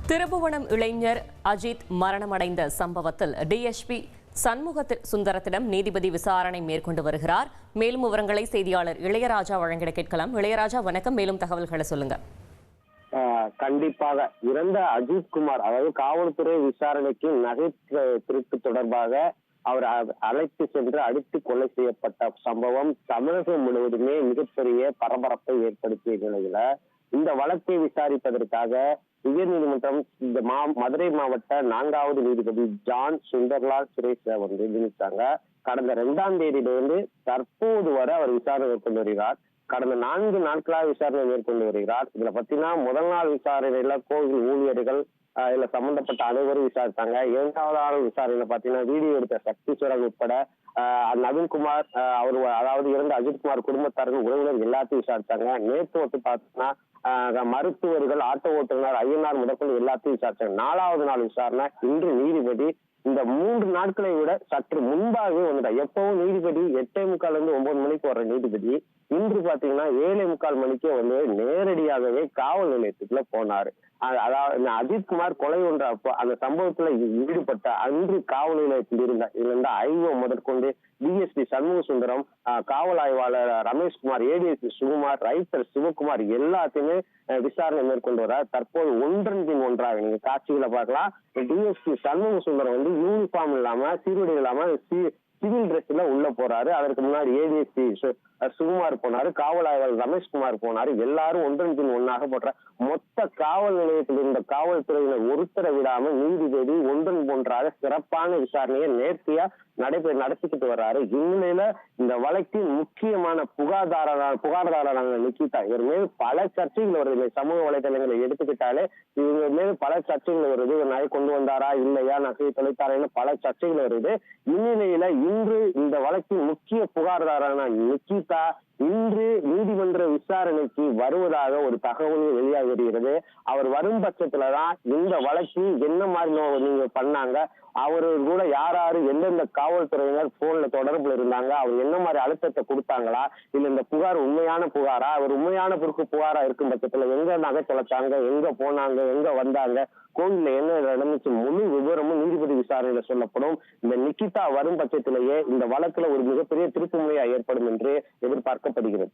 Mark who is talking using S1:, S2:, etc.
S1: திருபுவனம் இளைஞர் அஜித் மரணமடைந்த சம்பவத்தில் டிஎஸ்பி சண்முக சுந்தரத்திடம் நீதிபதி விசாரணை மேற்கொண்டு வருகிறார். மேலும் விவரங்களை செய்தியாளர் இளையராஜா வழங்கிட கேட்கலாம். இளையராஜா வணக்கம். மேலும் தகவல்களை சொல்லுங்க.
S2: கண்டிப்பாக இறந்த அஜித் குமார், அதாவது காவல்துறை விசாரணைக்கு நகை திருட்டு தொடர்பாக அவர் அழைத்து சென்று அடித்து கொலை செய்யப்பட்ட சம்பவம் தமிழகம் முழுவதுமே மிகப்பெரிய பரபரப்பை ஏற்படுத்திய நிலையில இந்த வழக்கை விசாரிப்பதற்காக உயர்நீதிமன்றம் இந்த மதுரை மாவட்ட 4வது நீதிபதி ஜான் சுந்தர்லால் சுரேஷ் வந்து நியமித்தாங்க. கடந்த 2ஆம் தேதியிலிருந்து தற்போது வரை அவர் விசாரணை மேற்கொண்டு வருகிறார். கடந்த 4 நாட்களாக விசாரணை மேற்கொண்டு வருகிறார். இதுல பாத்தீங்கன்னா முதல் நாள் விசாரணையில கோவில் ஊழியர்கள் இதுல சம்பந்தப்பட்ட அனைவரும் விசாரித்தாங்க. 2வது நாள் விசாரணையில பாத்தீங்கன்னா வீடியோ எடுத்த சக்தீஸ்வரன் உட்பட நவீன்குமார் அவர் அதாவது இறந்த அஜித்குமார் குடும்பத்தார்கள் உறவினர் எல்லாத்தையும் விசாரித்தாங்க. நேற்று வந்து பாத்தீங்கன்னா மருத்துவர்கள், ஆட்டோ ஓட்டுநர், ஐயனார் முதற்கொண்டு எல்லாத்தையும் விசாரிச்சாங்க. 4வது நாள் விசாரணை இன்று நீதிபதி இந்த 3 நாட்களை விட சற்று முன்பாகவே வந்துட்டார். எப்பவும் நீதிபதி 8:45 to 9 மணிக்கு வர்ற நீதிபதி இன்று பாத்தீங்கன்னா 7:45 மணிக்கே வந்து நேரடியாகவே காவல் நிலையத்துக்குள்ள போனாரு. அதாவது அஜித்குமார் கொலை ஒன்ற அந்த சம்பவத்துல ஈடுபட்ட அன்று காவல் நிலையத்தில் இருந்த ஐஓ முதற்கொண்டு டிஎஸ்பி சண்முக சுந்தரம், காவல் ஆய்வாளர் ரமேஷ்குமார், ஏடிஎஸ்பி சுகுமார், ரைட்டர் சிவகுமார் எல்லாத்தையுமே விசாரணை மேற்கொண்டு வர தற்போது ஒன்றன் பின் ஒன்றாக நீங்க காட்சிகளை பார்க்கலாம். டிஎஸ்பி சண்முக சுந்தரம் வந்து யூனிஃபார்ம் இல்லாம சீருடை இல்லாம சிவில் டிரெஸ்ல உள்ள போறாரு. அதற்கு முன்னாடி ஏடிஎஸ்பி சுகுமார் போனாரு, காவல் ஆய்வாளர் ரமேஷ்குமார் போனாரு. எல்லாரும் ஒன்றன் பின் ஒன்னாக போடுற மொத்த காவல் நிலையத்தில் இருந்த காவல்துறையினர் ஒருத்தரை விடாம நீதிபதி ஒன்றன் ஒன்றாக சிறப்பான விசாரணையை நேர்த்தியா நடத்திக்கிட்டு வர்றாரு. இந்நிலையில இந்த வழக்கின் முக்கியமான புகார்தாரரான நிக்கிதா இவர் மேல் பல சர்ச்சைகள் வருது. சமூக வலைதளங்களை எடுத்துக்கிட்டாலே இவங்க மேல் பல சர்ச்சைகள் வருது. இவர் நகை கொண்டு வந்தாரா இல்லையா, நகையை தொலைத்தாரா, பல சர்ச்சைகள் வருது. இந்நிலையில இன்று இந்த வழக்கின் முக்கிய புகார்தாரரான நிக்கிதா இன்று நீதிமன்ற விசாரணைக்கு வருவதாக ஒரு தகவல் வெளியாகி வருகிறது. அவர் வரும் பட்சத்துலதான் இந்த வழக்கு என்ன மாதிரி நீங்க பண்ணாங்க, அவரு கூட யாரு எந்தெந்த காவல்துறையினர் போன்ல தொடர்புல இருந்தாங்க, அவர் என்ன மாதிரி அழுத்தத்தை கொடுத்தாங்களா, இல்ல இந்த புகார் உண்மையான புகாரா, அவர் உண்மையான புகாரா இருக்கும் பட்சத்துல எங்க நகை தொலைச்சாங்க, எங்க போனாங்க, எங்க வந்தாங்க, கோவில்ல என்ன நடந்துச்சு, முழு விவரமும் நீதிபதி விசாரணையில சொல்லப்படும். இந்த நிக்கிதா வரும் பட்சத்திலேயே இந்த வழக்குல ஒரு மிகப்பெரிய திருப்புமுனையா ஏற்படும் என்று எதிர்பார்க்கப்படுகிறது.